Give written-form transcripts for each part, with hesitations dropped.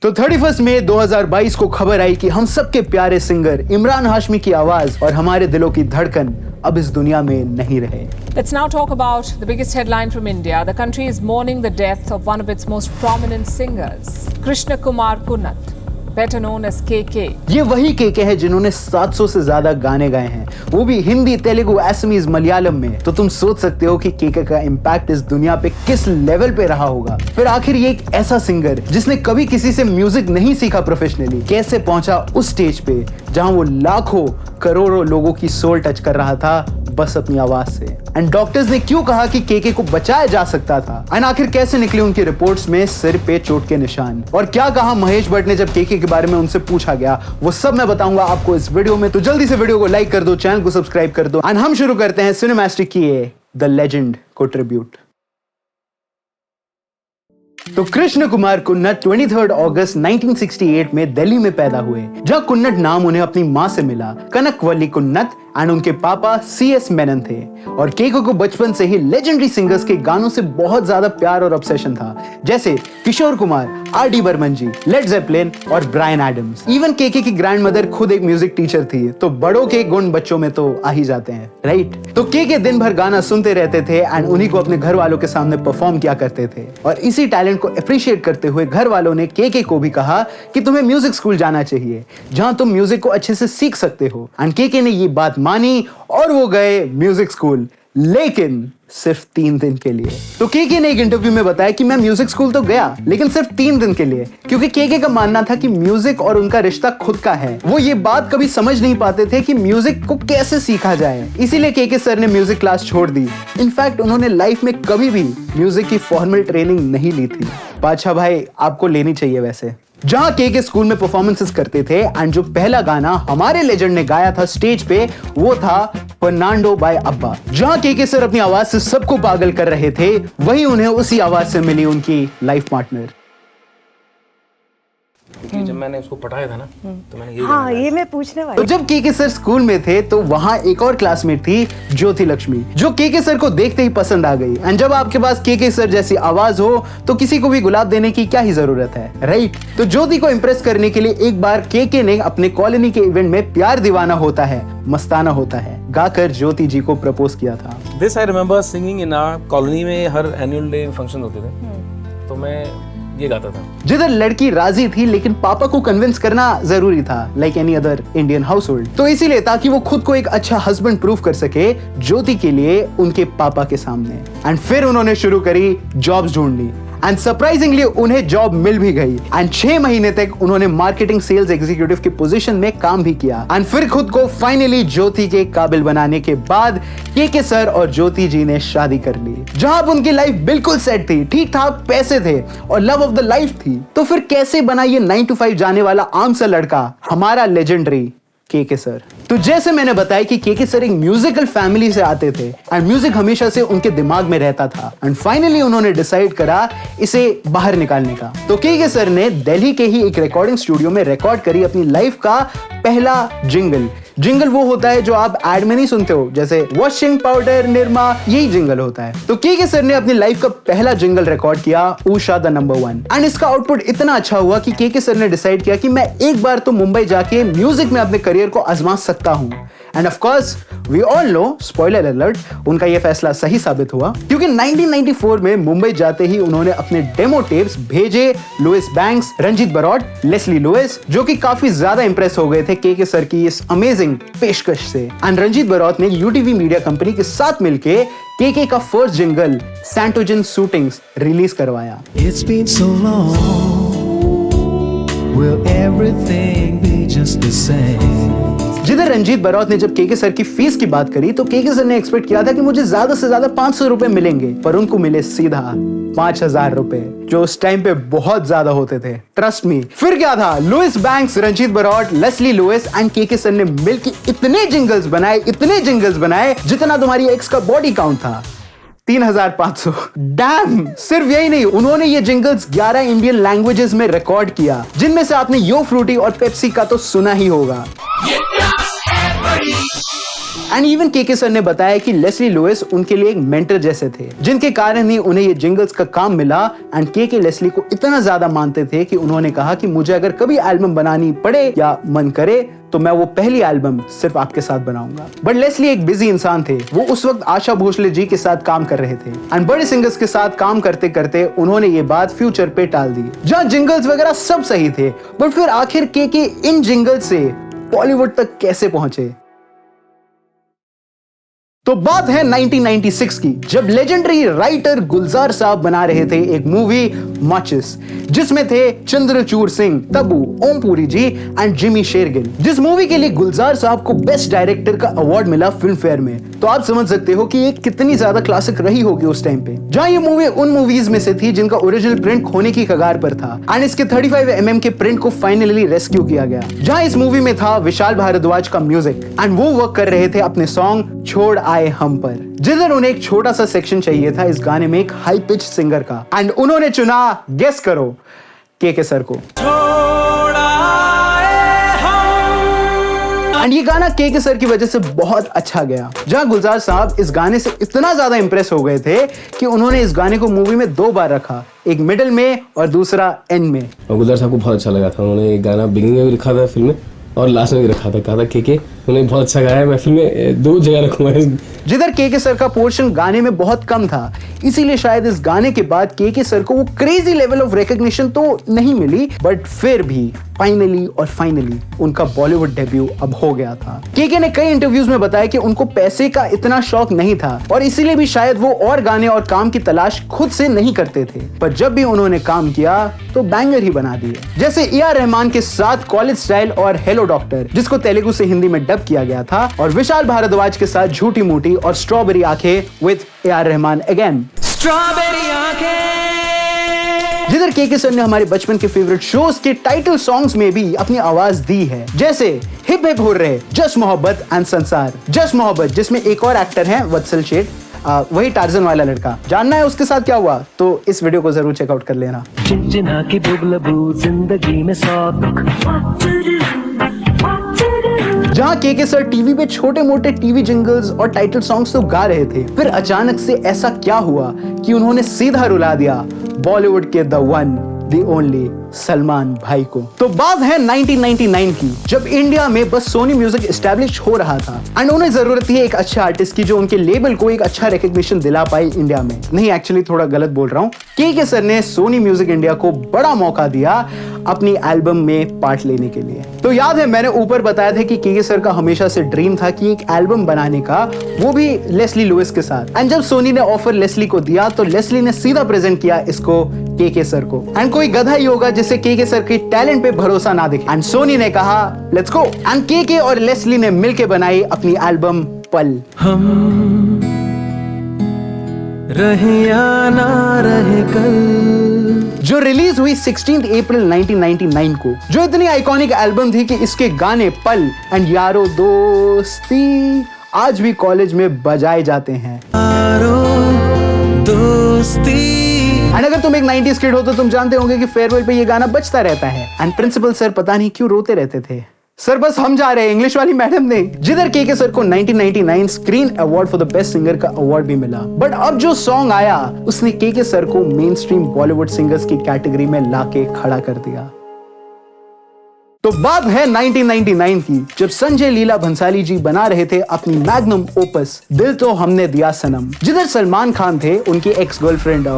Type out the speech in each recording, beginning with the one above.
तो 31 मई 2022 को खबर आई कि हम सबके प्यारे सिंगर इमरान हाशमी की आवाज और हमारे दिलों की धड़कन अब इस दुनिया में नहीं रहे। Let's now talk about the biggest headline from India. The country is mourning the death of one of its most prominent singers, Krishna Kumar Kunnat, better known as KK। ये वही केके है जिन्होंने 700 से ज्यादा गाने गाए हैं, वो भी हिंदी, तेलुगु, असमीज, मलयालम में। तो तुम सोच सकते हो कि केके का इम्पैक्ट इस दुनिया पे किस लेवल पे रहा होगा। फिर आखिर ये एक ऐसा सिंगर जिसने कभी किसी से म्यूजिक नहीं सीखा प्रोफेशनली, कैसे पहुंचा उस स्टेज पे जहां वो लाखों करोड़ों लोगों की सोल टच कर रहा था बस अपनी आवाज से। एंड डॉक्टर्स ने क्यों कहा कि केके को बचाया जा सकता था, एंड आखिर कैसे निकले उनकी रिपोर्ट्स में सिर पे चोट के निशान, और क्या कहा महेश भट्ट ने जब केके के बारे में उनसे पूछा गया, वो सब मैं बताऊंगा आपको इस वीडियो में। तो जल्दी से वीडियो को लाइक कर दो, चैनल को सब्सक्राइब कर दो, एंड हम शुरू करते हैं सिनेमैस्टिक की द लेजेंड को ट्रिब्यूट। तो कृष्ण कुमार कुन्नट 23 अगस्त 1968 में दिल्ली में पैदा हुए, जहां कुन्नट नाम उन्हें अपनी मां से मिला, कनकवली कुन्नट, एंड उनके पापा CS मेनन थे। और केके को बचपन से ही लेजेंडरी सिंगर्स के गानों से बहुत ज्यादा प्यार और ऑब्सेशन था, जैसे किशोर कुमार, RD बर्मन जी, लेड ज़ेपेलिन और ब्रायन एडम्स। इवन केके की ग्रैंडमदर खुद एक म्यूजिक टीचर थी, तो बड़ों के गुण बच्चों में तो आ ही जाते हैं, राइट। तो केके दिन भर गाना सुनते रहते थे एंड उन्हीं को अपने घर वालों के सामने परफॉर्म किया करते थे। और इसी टैलेंट को अप्रिशिएट करते हुए घर वालों ने केके को भी कहा कि तुम्हें म्यूजिक स्कूल जाना चाहिए, जहां तुम म्यूजिक को अच्छे से सीख सकते हो। एंड केके ने ये बात मानी और वो गए म्यूजिक स्कूल, लेकिन सिर्फ 3 दिन के लिए। तो केके ने एक इंटरव्यू में बताया कि मैं म्यूजिक स्कूल तो गया, लेकिन सिर्फ 3 दिन के लिए, क्योंकि केके का मानना था कि म्यूजिक और उनका रिश्ता खुद का है। वो ये बात कभी समझ नहीं पाते थे कि म्यूजिक को कैसे सीखा जाए, इसीलिए केके सर ने म्यूजिक क्लास छोड़ दी। इनफैक्ट उन्होंने लाइफ में कभी भी म्यूजिक की फॉर्मल ट्रेनिंग नहीं ली थी। बादशाह भाई आपको लेनी चाहिए वैसे। जहां केके स्कूल में परफॉर्मेंसेस करते थे, एंड जो पहला गाना हमारे लेजेंड ने गाया था स्टेज पे, वो था फर्नांडो बाय अब्बा। जहां केके सर अपनी आवाज से सबको पागल कर रहे थे, वहीं उन्हें उसी आवाज से मिली उनकी लाइफ पार्टनर। क्योंकि जब मैंने उसको पढ़ाया था ना, तो मैंने ये मैं पूछने वाली। तो जब केके सर स्कूल में थे तो वहां एक और क्लासमेट थी, ज्योति लक्ष्मी, जो केके सर को देखते ही पसंद आ गई। एंड जब आपके पास केके सर जैसी आवाज हो तो किसी को भी गुलाब देने की क्या ही जरूरत है, राइट। तो ज्योति को इम्प्रेस करने के लिए एक बार केके ने अपने कॉलोनी के इवेंट में प्यार दीवाना होता है, मस्ताना होता है गाकर ज्योति जी को प्रपोज किया था। This I remember singing in our colony में हर एनुअल डे फंक्शन होते थे, तो मैं ये गाता था। जिधर लड़की राजी थी, लेकिन पापा को कन्विंस करना जरूरी था, like any other Indian house hold. तो इसीलिए ताकि वो खुद को एक अच्छा हस्बैंड प्रूव कर सके ज्योति के लिए उनके पापा के सामने। एंड फिर उन्होंने शुरू करी जॉब्स ढूंढनी, एंड सरप्राइजिंगली उन्हें जॉब मिल भी गई। एंड 6 महीने तक उन्होंने मार्केटिंग सेल्स एग्जीक्यूटिव की पोजीशन में काम भी किया। एंड फिर खुद को फाइनली ज्योति के काबिल बनाने के बाद केके सर और ज्योति जी ने शादी कर ली, जहां अब उनकी लाइफ बिल्कुल सेट थी, ठीक ठाक पैसे थे और लव ऑफ द लाइफ थी। तो फिर कैसे बना ये 9 to 5 जाने वाला आम सा लड़का हमारा लेजेंडरी केके सर। तो जैसे मैंने बताया कि केके सर एक म्यूजिकल फैमिली से आते थे एंड म्यूजिक हमेशा से उनके दिमाग में रहता था, एंड फाइनली उन्होंने डिसाइड करा इसे बाहर निकालने का। तो केके सर ने दिल्ली के ही एक रिकॉर्डिंग स्टूडियो में रिकॉर्ड करी अपनी लाइफ का पहला जिंगल। जिंगल वो होता है जो आप एड में नहीं सुनते हो, जैसे वॉशिंग पाउडर, निरमा, यही जिंगल होता है। तो केके सर ने अपनी लाइफ का पहला जिंगल रिकॉर्ड किया, उषा द नंबर 1, एंड इसका आउटपुट इतना अच्छा हुआ कि केके सर ने डिसाइड किया कि मैं एक बार तो मुंबई जाके म्यूजिक में अपने करियर को आजमा सकता हूं। And of course we all know, spoiler alert, उनका यह फैसला सही साबित हुआ, क्योंकि 1994 में मुंबई जाते ही उन्होंने अपने डेमो टेप्स भेजे Louis Banks, Ranjit Barot, Leslie Lewis, जो कि काफी ज्यादा इंप्रेस हो गए थे केके सर की इस अमेजिंग पेशकश से। एंड रंजीत बरौत ने UTV मीडिया कंपनी के साथ मिलके केके का फर्स्ट जिंगल सैंटोजन शूटिंग्स रिलीज करवाया। It's been so long, will everything be just the same? जिधर रंजीत बरौत ने जब केके सर की फीस की बात करी तो केके सर ने एक्सपेक्ट किया था कि मुझे ज्यादा से ज्यादा 500 रुपए मिलेंगे, पर उनको मिले सीधा 5000 रुपए, जो उस टाइम पे बहुत ज्यादा होते थे, ट्रस्ट मी। फिर क्या था, Louis Banks, Ranjit Barot, Leslie Lewis and KK sir ने मिलकर इतने जिंगल्स बनाए जितना तुम्हारी एक्स का बॉडी काउंट था, 3500। डैम! सिर्फ यही नहीं, उन्होंने ये जिंगल्स 11 इंडियन लैंग्वेजेस में रिकॉर्ड किया, जिनमें से आपने यो फ्रूटी और पेप्सी का तो सुना ही होगा। एंड इवन के सर ने बताया कि लेस्ली लुइस उनके लिए एक मेंटर जैसे थे, जिनके कारण ही उन्हें ये जिंगल्स का काम मिला। एंड के लेस्ली को इतना ज्यादा मानते थे कि उन्होंने कहा कि मुझे अगर कभी एल्बम बनानी पड़े या मन करे तो मैं वो पहली एल्बम सिर्फ आपके साथ बनाऊंगा। बट लेस्ली एक बिजी इंसान थे। वो उस वक्त आशा भोसले जी के साथ काम कर रहे थे एंड बड़े सिंगर्स के साथ काम करते करते उन्होंने ये बात फ्यूचर पे टाल दी, जहां जिंगल्स वगैरह सब सही थे, बट फिर आखिर के इन जिंगल्स से बॉलीवुड तक कैसे पहुंचे। तो बात है 1996 की, जब लेजेंडरी राइटर गुलजार साहब बना रहे थे एक मूवी मचेस, जिसमें थे चंद्रचूड़ सिंह, तब्बू, ओम पुरी जी एंड जिमी शेरगिल। जिस मूवी के लिए गुलजार साहब को बेस्ट डायरेक्टर का अवार्ड मिला फिल्म फेयर में। तो आप समझ सकते हो कि ये कितनी ज्यादा क्लासिक रही होगी उस टाइम पे, जहां ये मूवी उन मूवीज में से थी जिनका ओरिजिनल प्रिंट खोने की कगार पर था एंड इसके 35mm के प्रिंट को फाइनली रेस्क्यू किया गया। जहां इस मूवी में था विशाल भारद्वाज का म्यूजिक एंड वो वर्क कर रहे थे अपने सॉन्ग छोड़ आए हम पर, जिधर उन्हें एक छोटा सा सेक्शन चाहिए था इस गाने में एक हाई पिच सिंगर का एंड उन्होंने चुना, गेस करो, के सर को। एंड ये गाना के सर की वजह से बहुत अच्छा गया, जहां गुलजार साहब इस गाने से इतना ज्यादा इंप्रेस हो गए थे कि उन्होंने इस गाने को मूवी में 2 बार रखा, एक मिडिल में और दूसरा एंड में। और गुलजार साहब को बहुत अच्छा लगा था, उन्होंने एक गाना बिगिनिंग में भी लिखा था फिल्म में और लास्ट में भी रखा था, कहा था के उन्होंने बहुत अच्छा गाया है, मैं फिल्म में 2 जगह रखूंगा। जिधर के सर का पोर्शन गाने में बहुत कम था, इसीलिए शायद इस गाने के बाद के सर को वो क्रेजी लेवल ऑफ रिकॉग्निशन तो नहीं मिली, बट फिर भी फाइनली उनका बॉलीवुड डेब्यू अब हो गया था। के ने कई इंटरव्यूज में बताया कि उनको पैसे का इतना शौक नहीं था और इसीलिए भी शायद वो और गाने और काम की तलाश खुद से नहीं करते थे, पर जब भी उन्होंने काम किया तो बैंगर ही बना दिए। जैसे ए.आर. रहमान के साथ कॉलेज स्टाइल और हेलो डॉक्टर, जिसको तेलुगु से हिंदी में डब किया गया था, और विशाल भारद्वाज के साथ झूठी मूठी और स्ट्रॉबेरी आंखें with AR. Rahman again. Strawberry आंखें, जिधर के सर ने हमारे बचपन के फेवरेट शोज के टाइटल सॉन्ग्स में भी अपनी आवाज दी है, जैसे हिप हिप हुर्रे, जस्ट मोहब्बत एंड संसार। जस्ट मोहब्बत जिसमें एक और एक्टर है वत्सल शेठ, वही टार्जन वाला लड़का। जानना है उसके साथ क्या हुआ तो इस वीडियो को जरूर चेकआउट कर लेना। चिंचिना की बुगलबू जिंदगी में सौख, जहां के सर टीवी पे छोटे मोटे टीवी जिंगल्स और टाइटल सॉन्ग्स तो गा रहे थे, फिर अचानक से ऐसा क्या हुआ कि उन्होंने सीधा रुला दिया बॉलीवुड के the one the only Salman भाई को। तो बात है 1999 की, जब इंडिया में बस सोनी म्यूजिक एस्टैब्लिश हो रहा था एंड उन्हें जरूरत थी एक अच्छे आर्टिस्ट की जो उनके लेबल को एक अच्छा रिकॉग्निशन दिला पाए इंडिया में। नहीं, एक्चुअली थोड़ा गलत बोल रहा हूँ। के सर ने सोनी म्यूजिक इंडिया को बड़ा मौका दिया अपनी एल्बम में पार्ट लेने के लिए। तो याद है मैंने ऊपर बताया था कि के सर का हमेशा से ड्रीम था कि एक एल्बम बनाने का, वो भी लेस्ली लुइस के साथ। एंड जब सोनी ने ऑफर लेस्ली को दिया तो लेस्ली ने सीधा प्रेजेंट किया इसको के सर को। एंड कोई गधा ही होगा जिसे के सर के टैलेंट पे भरोसा ना दिखे। एंड सोनी ने कहा लेट्स गो, एंड के और लेस्ली ने मिलके बनाई अपनी एल्बम पल। हम रहे या ना रहे कल, जो रिलीज हुई 16 अप्रैल 1999 को, जो इतनी आइकॉनिक एल्बम थी कि इसके गाने पल एंड यारो दोस्ती आज भी कॉलेज में बजाए जाते हैं। यारो दोस्ती। एंड अगर तुम एक 90s किड हो तो तुम जानते होंगे कि फेयरवेल पे ये गाना बजता रहता है एंड प्रिंसिपल सर पता नहीं क्यों रोते रहते थे। सर बस हम जा रहे हैं, इंग्लिश वाली मैडम ने। जिधर के सर को 1999 screen award for the best singer का अवार्ड भी मिला। बट अब जो सॉन्ग आया उसने के सर को मेन स्ट्रीम बॉलीवुड सिंगर्स की कैटेगरी में लाके खड़ा कर दिया। तो बात है 1999 की, जब संजय लीला भंसाली जी बना रहे थे अपनी मैग्नम ओपस दिल तो हमने दिया सनम, जिधर सलमान खान थे, उनकी एक्स गर्लफ्रेंड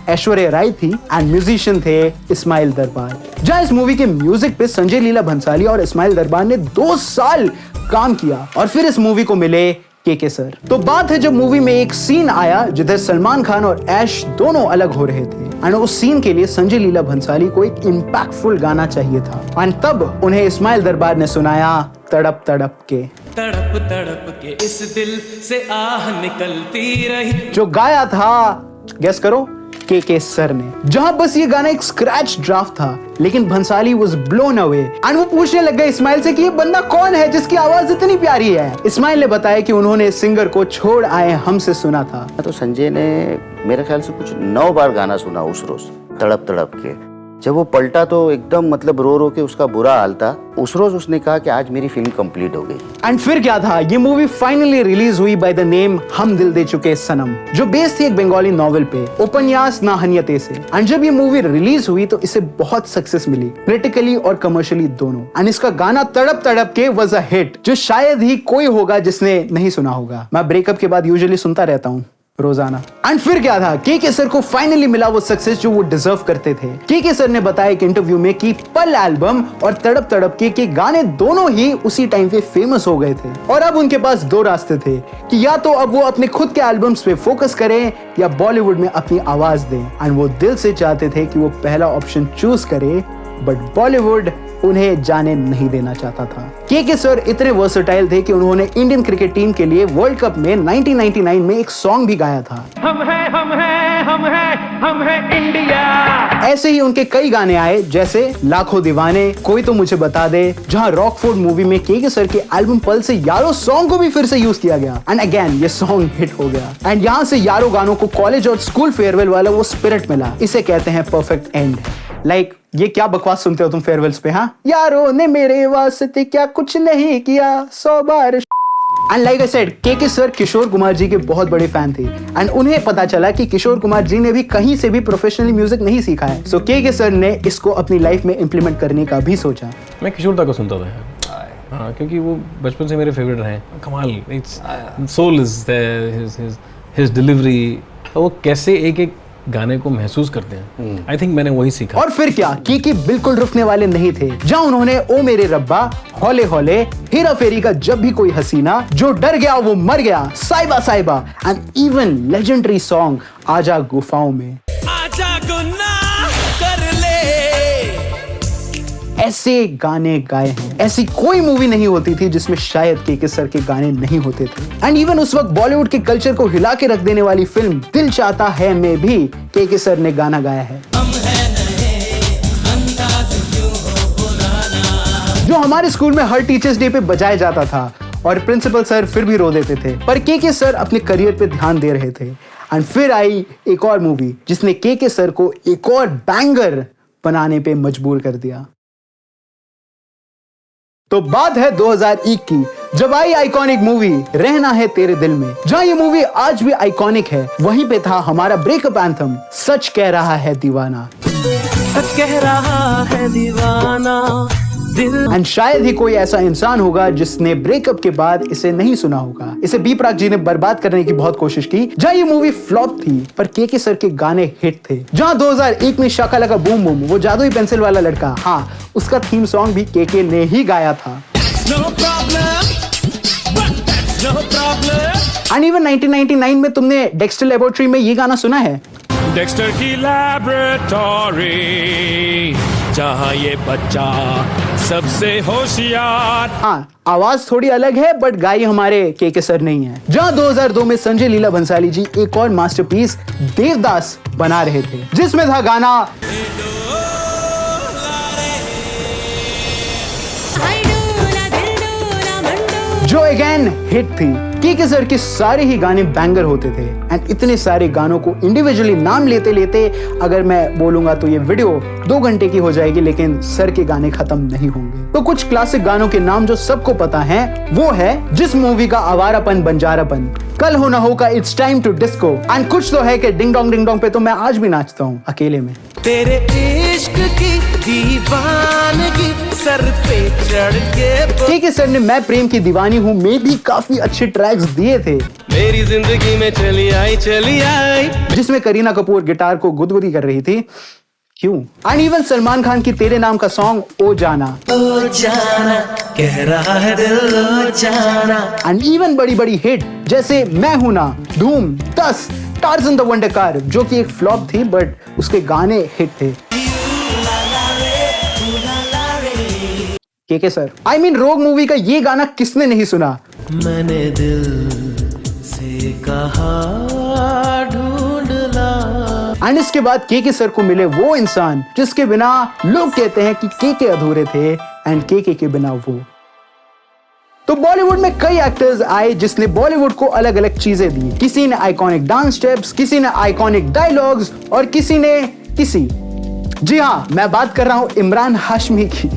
ऐश्वर्या राय थी एंड म्यूजिशियन थे इस्माइल दरबार। जहां इस मूवी के म्यूजिक पे संजय लीला भंसाली और इस्माइल दरबार ने 2 साल काम किया और फिर इस मूवी को मिले के सर। तो बात है जब मूवी में एक सीन आया जिधर सलमान खान और ऐश दोनों अलग हो रहे थे एंड उस सीन के लिए संजय लीला भंसाली को एक इम्पैक्टफुल गाना चाहिए था एंड तब उन्हें इस्माइल दरबार ने सुनाया तड़प तड़प के। तड़प तड़प के इस दिल से आह निकलती रही, जो गाया था गेस करो के सर ने। जहां बस ये गाना एक स्क्रैच ड्राफ्ट था, लेकिन Bhansali was blown away and वो पूछने लग गए इस्माइल से कि ये बंदा कौन है जिसकी आवाज इतनी प्यारी है। इस्माइल ने बताया कि उन्होंने इस सिंगर को छोड़ आए हमसे सुना था। तो संजय ने मेरे ख्याल से कुछ 9 बार गाना सुना उस रोज तड़प तड़प के, जब वो पलटा तो एकदम मतलब रो रो के उसका बुरा हाल था। उस रोज उसने कहा कि आज मेरी फिल्म कंप्लीट हो गई। एंड फिर क्या था, ये मूवी फाइनली रिलीज हुई बाय द नेम हम दिल दे चुके सनम, जो बेस्ड थी एक बंगाली नॉवेल पे, उपन्यास ना हनियते से। एंड जब ये मूवी रिलीज हुई तो इसे बहुत सक्सेस मिली, क्रिटिकली और कमर्शियली दोनों। एंड इसका गाना तड़प तड़प के वाज अ हिट, जो शायद ही कोई होगा जिसने नहीं सुना होगा। मैं ब्रेकअप के बाद यूजुअली सुनता रहता हूँ रोजाना। एंड फिर क्या था, के सर को फाइनली मिला वो सक्सेस जो वो डिजर्व करते थे। के सर ने बताया एक इंटरव्यू में कि पल एल्बम और तड़प तड़प के गाने दोनों ही उसी टाइम पे फेमस हो गए थे, और अब उनके पास दो रास्ते थे कि या तो अब वो अपने खुद के एल्बम्स पे फोकस करें या बॉलीवुड में अपनी आवाज दें। एंड वो दिल से चाहते थे कि वो पहला ऑप्शन चूज करे, बट बॉलीवुड उन्हें जाने नहीं देना चाहता था। के सर इतने वर्सेटाइल थे कि उन्होंने इंडियन क्रिकेट टीम के लिए वर्ल्ड कप में 1999 में एक सॉन्ग भी गाया था, हम हैं इंडिया। ऐसे ही उनके कई गाने आए, जैसे लाखों दीवाने, कोई तो मुझे बता दे, जहां रॉकफोर्ड मूवी में के सर के एल्बम पल से यारो सॉन्ग को भी फिर से यूज किया गया। एंड अगेन ये सॉन्ग हिट हो गया। एंड यहाँ से यारो गानों को कॉलेज और स्कूल फेयरवेल वाला वो स्पिरिट मिला। इसे कहते हैं परफेक्ट एंड। लाइक ये क्या बकवास सुनते हो तुम फेयरवेल्स पे, हाँ? यारों ने मेरे वास्ते क्या कुछ नहीं किया 100 बार। एंड लाइक आई सेड, के सर किशोर कुमार जी के बहुत बड़े फैन थे। एंड उन्हें पता चला कि किशोर कुमार जी ने भी कहीं से भी प्रोफेशनली म्यूजिक नहीं सीखा है। सो के सर ने इसको अपनी लाइफ में इंप्लीमेंट करने का भी सोचा। मैं किशोर दा को सुनता था, हाँ, क्योंकि वो बचपन से मेरे फेवरेट रहे। कमाल, it's soul is there, his delivery, वो कैसे एक एक गाने को महसूस करते हैं। आई थिंक मैंने वही सीखा। और फिर क्या, की बिल्कुल रुकने वाले नहीं थे। जहां उन्होंने ओ मेरे रब्बा, हौले हौले, हेरा फेरी का जब भी कोई हसीना, जो डर गया वो मर गया, साइबा साइबा, एंड इवन लेजेंडरी सॉन्ग आजा गुफाओं में, आजा गुनाह कर ले, ऐसे गाने गाए हैं। ऐसी कोई मूवी नहीं होती थी जिसमें शायद के सर के गाने नहीं होते थे। एंड इवन उस वक्त बॉलीवुड के कल्चर को हिला के रख देने वाली फिल्म दिल चाहता है में भी के सर ने गाना गाया है, जो हमारे स्कूल में हर टीचर्स डे पे बजाया जाता था और प्रिंसिपल सर फिर भी रो देते थे। पर के सर अपने करियर पे ध्यान दे रहे थे। एंड फिर आई एक और मूवी जिसने के सर को एक और बैंगर बनाने पे मजबूर कर दिया। तो बात है 2001 की, जब आई आइकॉनिक मूवी रहना है तेरे दिल में। जहां ये मूवी आज भी आइकॉनिक है, वहीं पे था हमारा ब्रेकअप एंथम सच कह रहा है दीवाना। सच कह रहा है दीवाना दिल। एंड शायद ही कोई ऐसा इंसान होगा जिसने ब्रेकअप के बाद इसे नहीं सुना होगा। इसे बी प्राक जी ने बर्बाद करने की बहुत कोशिश की। जहां ये मूवी फ्लॉप थी, पर के सर के गाने हिट थे। जहां 2001 में शाका लाका बूम बूम, वो जादुई पेंसिल वाला लड़का, हाँ, उसका थीम सॉन्ग भी के ने ही गाया था। एंड इवन 1999 में तुमने डेक्स्टर लेबोरेटरी में ये गाना सुना है, डेक्स्टर की लैबोरेटरी, जहाँ ये बच्चा सबसे होशियार। हाँ, आवाज थोड़ी अलग है बट गाई हमारे के सर नहीं है। जहां 2002 में संजय लीला भंसाली जी एक और मास्टरपीस देवदास बना रहे थे, जिसमें था गाना जो अगेन हिट थी। के सर के सारे ही गाने बैंगर होते थे। एंड इतने सारे गानों को इंडिविजुअली नाम लेते लेते अगर मैं बोलूंगा तो ये वीडियो 2 घंटे की हो जाएगी, लेकिन सर के गाने खत्म नहीं होंगे। तो कुछ क्लासिक गानों के नाम जो सबको पता हैं, वो है जिस मूवी का आवारापन बंजारापन, कल हो ना हो का it's time to disco, and कुछ तो है कि डिंग डोंग पे तो मैं आज भी नाचता हूँ अकेले में। तेरे इश्क की दीवानगी सर पे चढ़ के सर ने मैं प्रेम की दीवानी हूँ में भी काफी अच्छे ट्रैक्स दिए थे। मेरी जिंदगी में चली आई जिसमें करीना कपूर गिटार को गुदगुदी कर रही थी, क्यों। एंड इवन सलमान खान की तेरे नाम का सॉन्ग ओ जाना कह रहा है दिल ओ जाना। एंड इवन बड़ी बड़ी हिट जैसे मैं हूं ना, धूम, 10, टार्ज़न द वंडर कार, जो कि एक फ्लॉप थी बट उसके गाने हिट थे। के सर, आई मीन रोग मूवी का ये गाना किसने नहीं सुना। मैंने दिल से कहा ढूंढ ला। एंड इसके बाद के सर को मिले वो इंसान जिसके बिना लोग कहते हैं कि के अधूरे थे, एंड के बिना वो। तो बॉलीवुड में कई एक्टर्स आए जिसने बॉलीवुड को अलग अलग चीजें दी। किसी ने आइकॉनिक डांस स्टेप्स, किसी ने आइकॉनिक डायलॉग्स, और किसी ने किसी जी हाँ, मैं बात कर रहा हूं इमरान हाशमी की।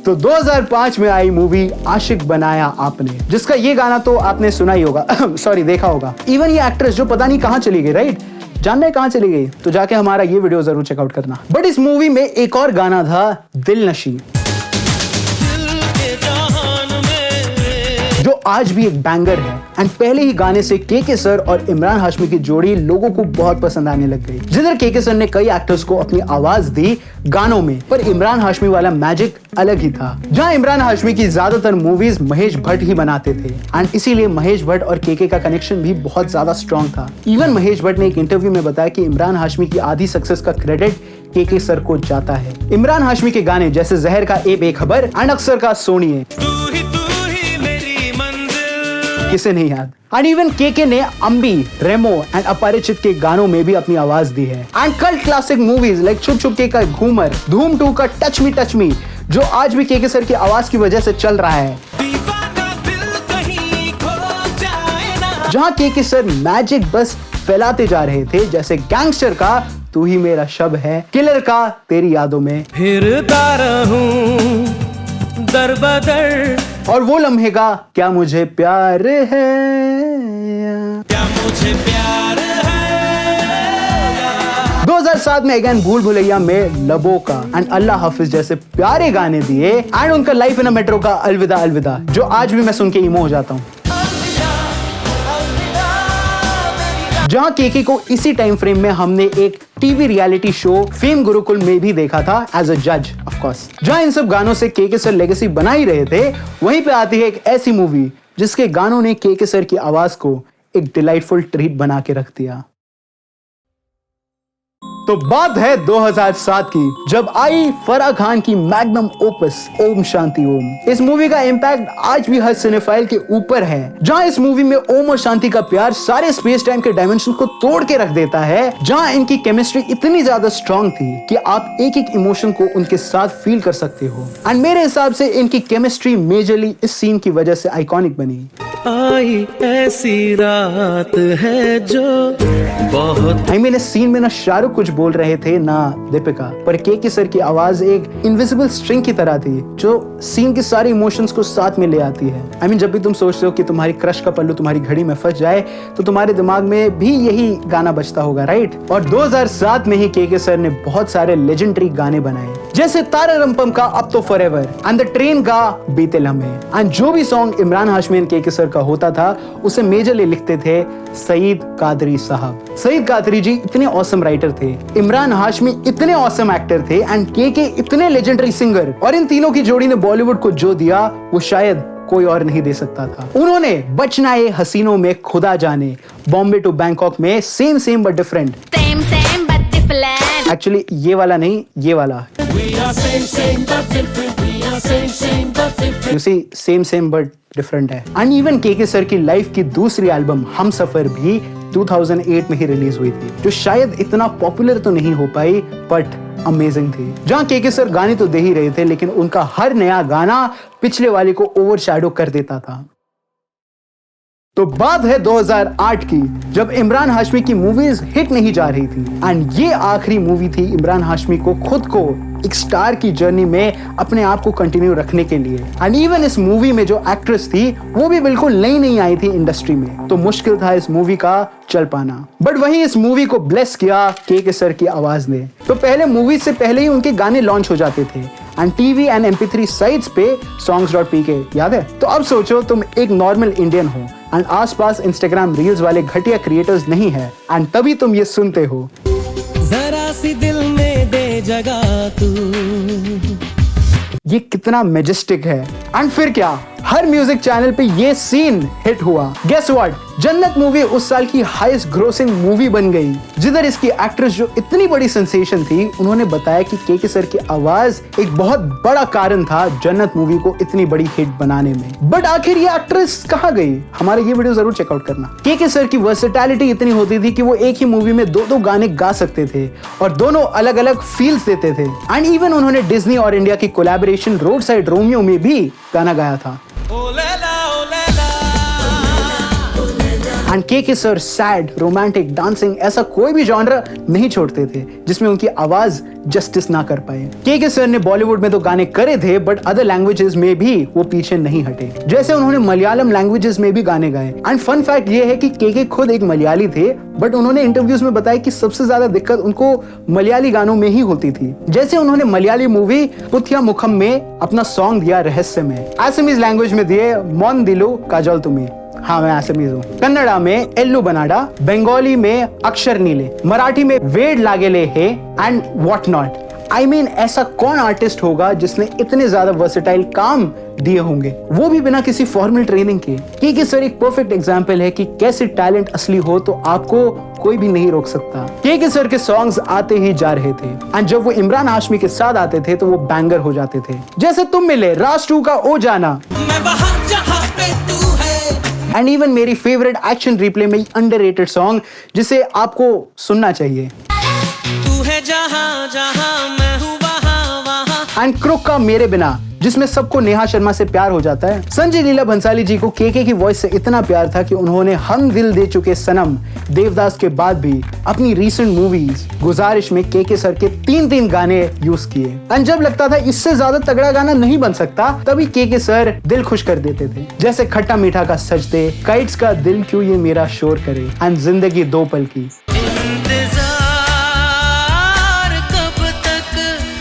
तो 2005 में आई मूवी आशिक बनाया आपने, जिसका ये गाना तो आपने सुना ही होगा, सॉरी देखा होगा। इवन ये एक्ट्रेस जो पता नहीं कहां चली गई, राइट? जानना है कहां चली गई तो जाके हमारा ये वीडियो जरूर चेकआउट करना। बट इस मूवी में एक और गाना था, दिल नशी, जो आज भी एक बैंगर है। एंड पहले ही गाने से के सर और इमरान हाशमी की जोड़ी लोगों को बहुत पसंद आने लग गई। जिधर के सर ने कई एक्टर्स को अपनी आवाज दी गानों में, पर इमरान हाशमी वाला मैजिक अलग ही था। जहां इमरान हाशमी की ज्यादातर मूवीज महेश भट्ट ही बनाते थे एंड इसीलिए महेश भट्ट और के का कनेक्शन भी बहुत ज्यादा स्ट्रॉन्ग था। इवन महेश भट्ट ने एक इंटरव्यू में बताया कि इमरान हाशमी की आधी सक्सेस का क्रेडिट के सर को जाता है। इमरान हाशमी के गाने जैसे जहर का ए बेखबर एंड अक्सर का सोनिए किसे नहीं याद। एंड इवन के ने अम्बी, रेमो एंड अपरिचित के गानों में भी अपनी आवाज दी है। And cult classic movies like छुप छुप के का घूमर, धूम 2 का टच मी जो आज भी के सर की आवाज की वजह से चल रहा है। जहां के सर मैजिक बस फैलाते जा रहे थे, जैसे गैंगस्टर का तू ही मेरा शब है, किलर का तेरी यादों में, फिरता रहूं दर बदर, और वो लम्हे का क्या मुझे प्यार है, क्या मुझे प्यार है। 2007 में अगेन भूल भुलैया में लबों का एंड अल्लाह हाफिज जैसे प्यारे गाने दिए। एंड उनका लाइफ इन अ मेट्रो का अलविदा अलविदा, जो आज भी मैं सुन के इमो हो जाता हूँ। जहां के को इसी टाइम फ्रेम में हमने एक TV reality show fame Gurukul में भी देखा था एज अ जज ऑफ कोर्स। जहां इन सब गानों से के सर लेगेसी बना ही रहे थे, वहीं पे आती है एक ऐसी मूवी जिसके गानों ने के सर की आवाज को एक डिलाइटफुल ट्रीट बना के रख दिया। तो बात है 2007 की, जब आई फराह खान की मैग्नम ओपस ओम शांति ओम। इस मूवी का इम्पैक्ट आज भी हर सिनेफाइल के ऊपर है। जहां इस मूवी में ओम और शांति का प्यार सारे स्पेस टाइम के डायमेंशन को तोड़ के रख देता है, जहां इनकी केमिस्ट्री इतनी ज्यादा स्ट्रॉन्ग थी कि आप एक एक इमोशन को उनके साथ फील कर सकते हो। एंड मेरे हिसाब से इनकी केमिस्ट्री मेजरली इस सीन की वजह से आइकॉनिक बनी। आई ऐसी रात है जो बहुत इस सीन में ना शाहरुख कुछ बोल रहे थे ना दीपिका, पर के सर की आवाज एक इनविजिबल स्ट्रिंग की तरह थी जो सीन के सारे इमोशंस को साथ में ले आती है। जब भी तुम सोचते हो कि तुम्हारी क्रश का पल्लू तुम्हारी घड़ी में फंस जाए तो तुम्हारे दिमाग में भी यही गाना बजता होगा, राइट? और 2007 में ही के सर ने बहुत सारे लेजेंडरी गाने बनाए, जैसे तारा रंपम का अब तो फॉरएवर एंड द ट्रेन का बीते लम्हे। एंड जो भी सॉन्ग इमरान हाशमी एंड के सर का होता था उसे मेजरली लिखते थे सईद कादरी साहब। सईद कादरी जी इतने ऑसम राइटर थे, इमरान हाशमी इतने ऑसम एक्टर थे एंड के इतने लेजेंडरी सिंगर, और इन तीनों की जोड़ी ने बॉलीवुड को जो दिया वो शायद कोई और नहीं दे सकता था। उन्होंने बचना ये हसीनों में खुदा जाने, बॉम्बे टू बैंकॉक में सेम बट डिफरेंट, एक्चुअली ये वाला नहीं ये वाला, you see same but different है। एंड इवन के सर की लाइफ की दूसरी एल्बम हम सफर भी 2008 में ही रिलीज हुई थी, जो शायद इतना पॉपुलर तो नहीं हो पाई बट अमेजिंग थी। जहां के सर गाने तो दे ही रहे थे, लेकिन उनका हर नया गाना पिछले वाले को ओवरशैडो कर देता था। तो बात है 2008 की, जब इमरान हाशमी की मूवीज हिट नहीं जा रही थी एंड ये आखिरी मूवी थी इमरान हाशमी को खुद को एक स्टार की जर्नी में अपने आप को कंटिन्यू रखने के लिए। एंड इवन इस मूवी में जो एक्ट्रेस थी वो भी बिल्कुल नई आई थी इंडस्ट्री में, तो मुश्किल था इस मूवी का चल पाना। बट वहीं इस मूवी को ब्लेस किया के सर की आवाज ने। तो पहले मूवी से पहले ही उनके गाने लॉन्च हो जाते थे and TV and MP3 sites पे songs.pk याद है? तो अब सोचो तुम एक नॉर्मल इंडियन हो एंड आसपास इंस्टाग्राम रील्स वाले घटिया क्रिएटर्स नहीं है एंड तभी तुम ये सुनते हो, जरा सी दिल में दे जगह तू। ये कितना मैजेस्टिक है। एंड फिर क्या, हर म्यूजिक चैनल पे ये सीन हिट हुआ। गेस व्हाट, जन्नत मूवी उस साल की हाईएस्ट ग्रोसिंग मूवी बन गई। जिधर इसकी एक्ट्रेस जो इतनी बड़ी सेंसेशन थी, उन्होंने बताया कि के सर की आवाज एक बहुत बड़ा कारण था जन्नत मूवी को इतनी बड़ी हिट बनाने में। बट आखिर ये एक्ट्रेस कहाँ गई? हमारा ये वीडियो जरूर चेकआउट करना। के सर की वर्सेटैलिटी इतनी होती थी कि वो एक ही मूवी में दो गाने गा सकते थे और दोनों अलग अलग फील्स देते थे। एंड इवन उन्होंने डिज्नी और इंडिया की कोलैबोरेशन रोड साइड रोमियो में भी गाना गाया था। एंड के सर सैड, रोमांटिक, डांसिंग ऐसा कोई भी जॉनर नहीं छोड़ते थे जिसमें उनकी आवाज जस्टिस ना कर पाए। के सर ने बॉलीवुड में तो गाने करे थे बट अदर लैंग्वेजेस में भी वो पीछे नहीं हटे। जैसे उन्होंने मलयालम लैंग्वेजेस में भी गाने गाए। एंड फन फैक्ट ये है कि के खुद एक मलयाली थे बट उन्होंने इंटरव्यूज में बताया कि सबसे ज्यादा दिक्कत उनको मलयाली गानों में ही होती थी। जैसे उन्होंने मलयाली मूवी पुथिया मुखम में अपना सॉन्ग दिया रहस्य में, एसएमईज लैंग्वेज में दिए मौन दिलो काजल तुम्हें, हाँ मैं एसएमईज हूँ, कन्नड़ा में एल्लू बनाडा, बंगाली में अक्षर नीले, मराठी में वेड लागेले है and what not. I mean ऐसा कौन आर्टिस्ट होगा जिसने इतने ज्यादा वर्सेटाइल काम दिए होंगे, वो भी बिना किसी फॉर्मल ट्रेनिंग के। के सर एक परफेक्ट एग्जांपल है कि कैसे टैलेंट असली हो तो आपको कोई भी नहीं रोक सकता। के सर के सॉन्ग्स आते ही जा रहे थे एंड जब वो इमरान हाशमी के साथ आते थे तो वो बैंगर हो जाते थे। जैसे तुम मिले, राज 2 का ओ जाना, मैं वहां जहां पे तू है, एंड इवन मेरी फेवरेट एक्शन रिप्ले में अंडररेटेड सॉन्ग जिसे आपको सुनना चाहिए, तू है जहां जहां मैं हूं वहां वहां, एंड क्रुक का मेरे बिना जिसमें सबको नेहा शर्मा से प्यार हो जाता है। संजय लीला भंसाली जी को के की वॉइस से इतना प्यार था कि उन्होंने हम दिल दे चुके सनम, देवदास के बाद भी अपनी रीसेंट मूवीज गुजारिश में के सर के 3 गाने यूज किए। एंड जब लगता था इससे ज्यादा तगड़ा गाना नहीं बन सकता तभी के सर दिल खुश कर देते थे। जैसे खट्टा मीठा का सजदे, काइट्स का दिल क्यों ये मेरा शोर करे एंड जिंदगी 2 पल की।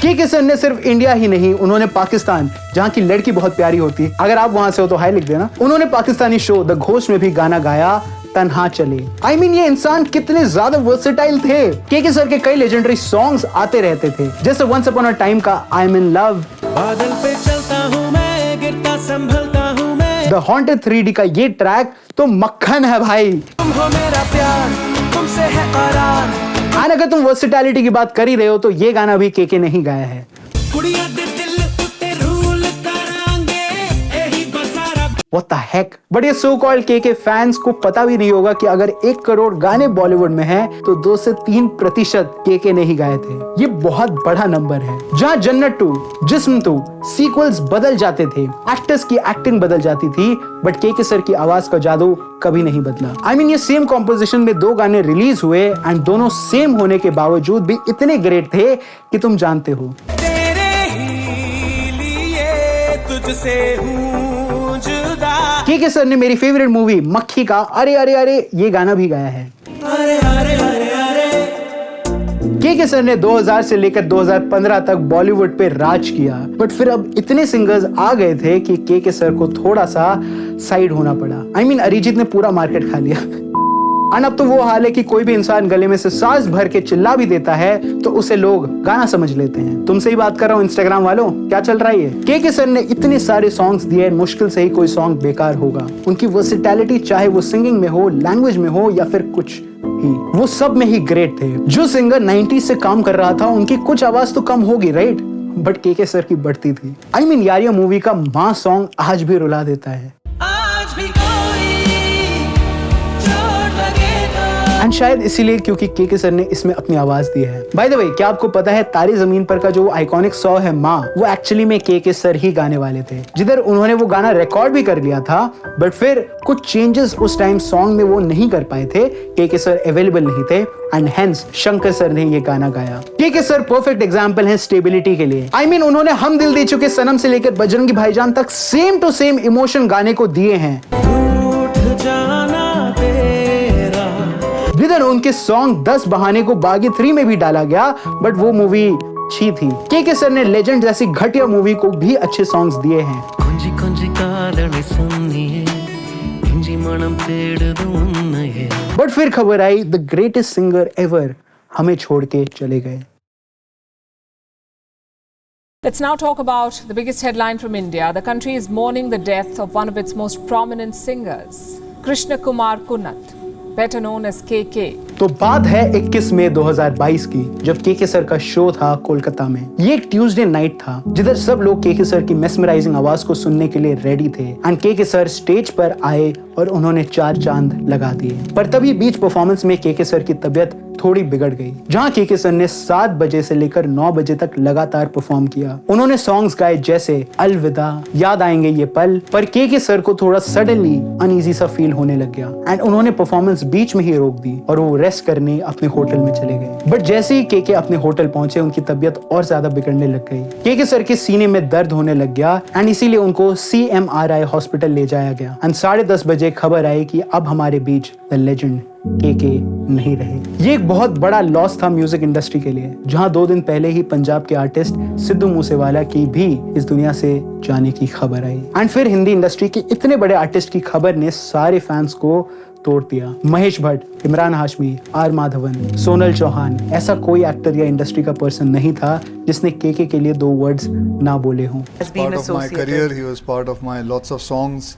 के सर ने सिर्फ इंडिया ही नहीं, उन्होंने पाकिस्तान, जहाँ की लड़की बहुत प्यारी होती, अगर आप वहां से हो तो हाय लिख देना, उन्होंने पाकिस्तानी शो द घोस्ट में भी गाना गाया तन्हा चले। आई मीन ये इंसान कितने ज्यादा वर्सेटाइल थे। के सर के कई लेजेंडरी सॉन्ग्स आते रहते थे जैसे वंस अपॉन अ टाइम का आई एम इन लव, बादल पे चलता हूँ मैं, गिरता संभलता हूँ मैं, द हॉन्टेड 3D का ये ट्रैक तो मक्खन है भाई। तुम हो मेरा प्यार, तुमसे है करार, एंड अगर तुम वर्सेटैलिटी की बात कर ही रहे हो तो ये गाना भी के ने ही गाया है। कुड़िया दे दिल उत्ते रूल करांगे, एही बसारा। What the heck? बट ये सो कॉल्ड के फैंस को पता भी नहीं होगा कि अगर 1 करोड़ गाने बॉलीवुड में हैं तो 2 से 3% के ने ही गाए थे। ये बहुत बड़ा नंबर है। जहाँ जन्नत 2, जिस्म 2 सीक्वल्स बदल जाते थे, एक्टर्स की एक्टिंग बदल जाती थी बट के सर की आवाज का जादू कभी नहीं बदला। आई मीन ये सेम कॉम्पोजिशन में 2 गाने रिलीज हुए एंड दोनों सेम होने के बावजूद भी इतने ग्रेट थे कि तुम जानते हो। तेरे ही लिए तुझसे हूँ जुदा, के सर ने मेरी फेवरेट मूवी मक्खी का अरे अरे अरे ये गाना भी गाया है। अरे अरे अरे अरे, के सर ने 2000 से लेकर 2015 तक बॉलीवुड पे राज किया बट फिर अब इतने सिंगर्स आ गए थे कि के सर को थोड़ा सा साइड होना पड़ा। आई मीन अरिजीत ने पूरा मार्केट खा लिया। एंड अब तो वो हाल है कि कोई भी इंसान गले में से सांस भर के चिल्ला भी देता है तो उसे लोग गाना समझ लेते हैं। तुमसे ही बात कर रहा हूँ इंस्टाग्राम वालों, क्या चल रहा है ये? के सर ने इतने सारे सॉन्ग्स दिए, मुश्किल से ही कोई सॉन्ग बेकार होगा। उनकी वर्सेटैलिटी चाहे वो सिंगिंग में हो, लैंग्वेज में हो या फिर कुछ ही, वो सब में ही ग्रेट थे। जो सिंगर 90s से काम कर रहा था उनकी कुछ आवाज तो कम होगी राइट, बट के सर की बढ़ती थी। आई मीन यारिया मूवी का मां सॉन्ग आज भी रुला देता है। आज भी कोई चोट लगे तो, एंड शायद इसीलिए क्योंकि के सर ने इसमें अपनी आवाज दी है। बाय द वे, क्या आपको पता है तारे जमीन पर का जो आइकॉनिक सॉन्ग है माँ, वो एक्चुअली में के सर ही गाने वाले थे। जिधर उन्होंने वो गाना रिकॉर्ड भी कर लिया था बट फिर कुछ चेंजेस उस टाइम सॉन्ग में वो नहीं कर पाए थे, के सर अवेलेबल नहीं थे एंड हेंस शंकर सर ने ये गाना गाया। के सर परफेक्ट एग्जांपल है स्टेबिलिटी के लिए। आई मीन उन्होंने हम दिल दे चुके सनम से लेकर बजरंगी भाईजान तक सेम टू सेम इमोशन गाने को दिए हैं। रूठ जाना तेरा, जिधर उनके सॉन्ग 10 बहाने को बागी 3 में भी डाला गया बट वो मूवी अच्छी थी। के सर ने लेजेंड जैसी घटिया मूवी को भी अच्छे सॉन्ग्स दिए हैं। கொஞ்சி கொஞ்சி காதலை சொன்னியே இஞ்சி மனம் தேடுது உன்னையே बट फिर खबर I the greatest singer ever हमें छोड़ के चले गए। Let's now talk about the biggest headline from India. The country is mourning the death of one of its most prominent singers, Krishna Kumar Kunnath, better known as KK. तो बात है 21 मई 2022 की, जब के सर का शो था कोलकाता में। ये एक ट्यूसडे नाइट था जिधर सब लोग के सर की मेस्मराइजिंग आवाज को सुनने के लिए रेडी थे एंड के सर स्टेज पर आए और उन्होंने 4 चांद लगा दिए। पर तभी बीच परफॉर्मेंस में के सर की तबीयत थोड़ी बिगड़ गई, जहां के सर ने 7 बजे से लेकर 9 बजे तक लगातार परफॉर्म किया। उन्होंने सॉन्ग्स गाए जैसे अलविदा, याद आएंगे ये पल, पर के सर को थोड़ा सडनली अनईजी सा फील होने लग गया एंड उन्होंने परफॉर्मेंस बीच में ही रोक दी और वो रेस्ट करने अपने होटल में चले गए। बट जैसे ही के अपने होटल पहुंचे, उनकी तबीयत और ज्यादा बिगड़ने लग गई। के सर के सीने में दर्द होने लग गया एंड इसीलिए उनको CMRI हॉस्पिटल ले जाया गया एंड 10:30 बजे खबर आई कि अब हमारे बीच द लेजेंड के नहीं रहे। ये एक बहुत बड़ा लॉस था म्यूजिक इंडस्ट्री के लिए, जहां 2 दिन पहले ही पंजाब के आर्टिस्ट सिद्धू मूसेवाला की भी इस दुनिया से जाने की खबर आई एंड फिर हिंदी इंडस्ट्री के इतने बड़े आर्टिस्ट की खबर ने सारे फैंस को तोड़ दिया। महेश भट्ट, इमरान हाशमी, आर माधवन, सोनल चौहान, ऐसा कोई एक्टर या इंडस्ट्री का पर्सन नहीं था जिसने के लिए 2 वर्ड्स ना बोले हों। Part of my career, he was part of my lots of songs.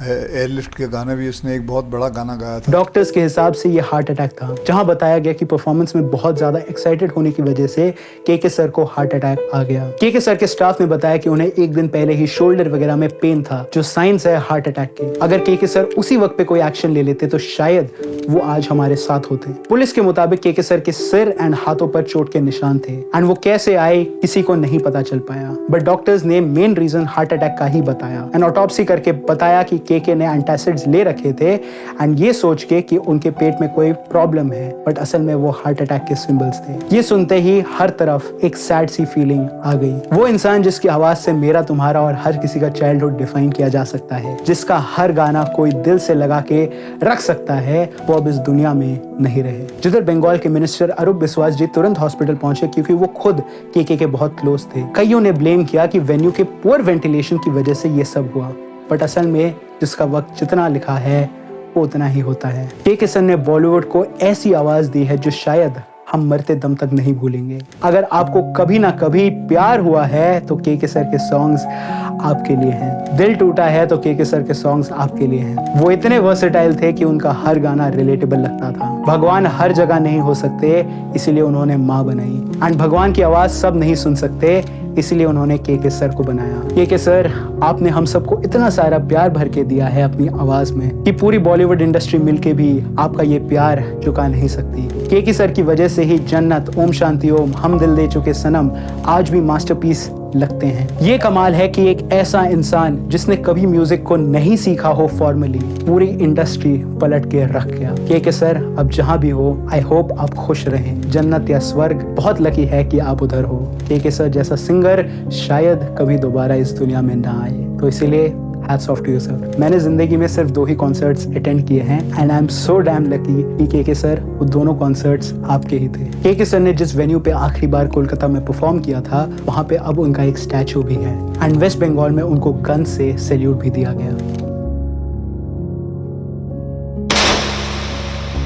Airlift के गाने भी उसने एक बहुत बड़ा गाना गाया था। डॉक्टर्स के हिसाब से ये हार्ट अटैक था, जहां बताया गया कि परफॉर्मेंस में बहुत ज्यादा एक्साइटेड होने की वजह से के सर को हार्ट अटैक आ गया। के सर के स्टाफ ने बताया कि उन्हें 1 दिन पहले ही शोल्डर वगैरह में पेन था, जो साइंस है हार्ट अटैक के। अगर के सर उसी वक्त पे कोई एक्शन ले लेते तो शायद वो आज हमारे साथ होते। पुलिस के मुताबिक के सर के सिर एंड हाथों पर चोट के निशान थे एंड वो कैसे आए किसी को नहीं पता चल पाया, बट डॉक्टर्स ने मेन रीजन हार्ट अटैक का ही बताया एंड ऑटोप्सी करके बताया कि के ने एंटासिड्स ले रखे थे एंड ये सोच के कि उनके पेट में कोई प्रॉब्लम है, बट असल में वो हार्ट अटैक के सिंबल्स थे। ये सुनते ही हर तरफ एक सैड सी फीलिंग आ गई। वो इंसान जिसकी आवाज से मेरा, तुम्हारा और हर किसी का चाइल्डहुड डिफाइन किया जा सकता है, जिसका हर गाना कोई दिल से लगा के रख सकता है, वो अब इस दुनिया में नहीं रहे। जिधर बंगाल के मिनिस्टर अरूप बिस्वास जी तुरंत हॉस्पिटल पहुंचे क्योंकि वो खुद के बहुत क्लोज थे। कईयों ने ब्लेम किया कि वेन्यू के पुअर वेंटिलेशन की वजह से ये सब हुआ, बट असल में जिसका वक्त जितना लिखा है वो उतना ही होता है। के सर ने बॉलीवुड को ऐसी आवाज दी है जो शायद हम मरते दम तक नहीं भूलेंगे। अगर आपको कभी ना कभी प्यार हुआ है तो के सर के सॉन्ग्स आपके लिए हैं। दिल टूटा है तो के सर के सॉन्ग्स आपके लिए हैं। वो इतने वर्सेटाइल थे कि उनका हर गाना रिलेटेबल लगता था। भगवान हर जगह नहीं हो सकते, इसीलिए उन्होंने माँ बनाई एंड भगवान की आवाज सब नहीं सुन सकते, इसलिए उन्होंने के सर को बनाया। के सर, आपने हम सबको इतना सारा प्यार भर के दिया है अपनी आवाज में कि पूरी बॉलीवुड इंडस्ट्री मिलके भी आपका ये प्यार चुका नहीं सकती। के सर की वजह से ही जन्नत, ओम शांति ओम, हम दिल दे चुके सनम आज भी मास्टरपीस लगते हैं। ये कमाल है कि एक ऐसा इंसान जिसने कभी म्यूजिक को नहीं सीखा हो फॉर्मली, पूरी इंडस्ट्री पलट के रख गया। के सर, अब जहां भी हो, आई होप आप खुश रहें। जन्नत या स्वर्ग, बहुत लकी है कि आप उधर हो। के सर जैसा सिंगर शायद कभी दोबारा इस दुनिया में ना आए, तो इसीलिए hats off to you sir. मैंने जिंदगी में सिर्फ 2 ही कॉन्सर्ट्स अटेंड किए हैं and I am so damn lucky कि के सर वो दोनों कॉन्सर्ट्स आपके ही थे। के सर ने जिस वेन्यू पे आखिरी बार कोलकाता में परफॉर्म किया था, वहां पे अब उनका एक स्टैचू भी है एंड वेस्ट बंगाल में उनको गन से सैल्यूट भी दिया गया।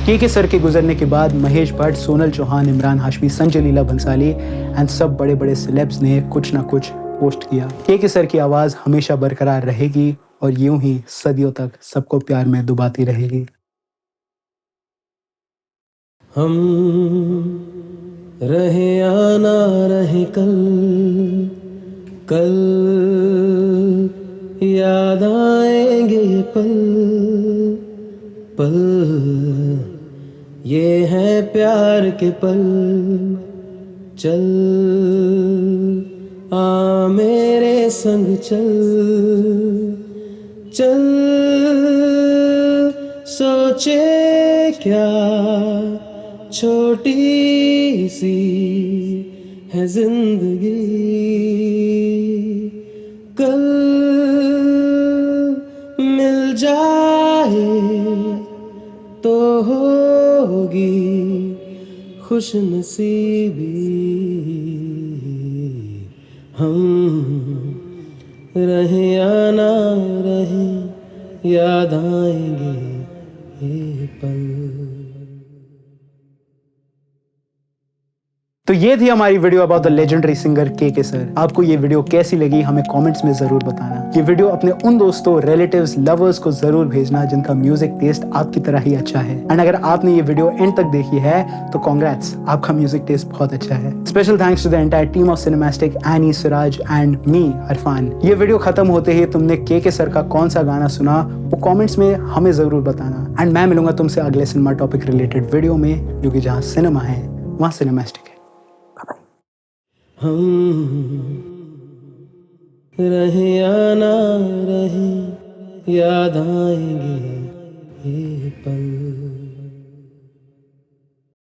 के सर के गुजरने के बाद महेश भट्ट, सोनल चौहान, इमरान हाशमी, संजय लीला भंसाली एंड सब बड़े बड़े सेलेब्स ने कुछ ना कुछ पोस्ट किया। के सर की आवाज हमेशा बरकरार रहेगी और यूं ही सदियों तक सबको प्यार में डुबाती रहेगी। हम रहे या ना रहे कल, कल याद आएंगे ये पल, पल ये है प्यार के पल। चल आ मेरे संग चल, चल सोचे क्या छोटी सी है जिंदगी, कल मिल जाए तो होगी खुश नसीबी। हम रहे या ना रहे याद आएंगे ये पल। तो ये थी हमारी video about the legendary singer के सर। आपको ये वीडियो कैसी लगी हमें कमेंट्स में जरूर बताना। ये वीडियो अपने उन दोस्तों, रिलेटिव्स, लवर्स को जरूर भेजना जिनका म्यूजिक टेस्ट आपकी तरह ही अच्छा है। एंड अगर आपने ये वीडियो एंड तक देखी है तो कांग्रेट्स, आपका म्यूजिक टेस्ट बहुत अच्छा है। Special thanks to the entire team of Cinemastic, Annie, Siraj and Mir Arfan. ये वीडियो खत्म होते ही तुमने के सर का कौन सा गाना सुना वो कमेंट्स में हमें जरूर बताना। एंड मैं मिलूंगा तुमसे अगले सिनेमा टॉपिक रिलेटेड वीडियो में, क्योंकि जहाँ सिनेमा है वहाँ सिनेमैस्टिक है। हम रहे या ना रहे, याद आएंगे ये पल।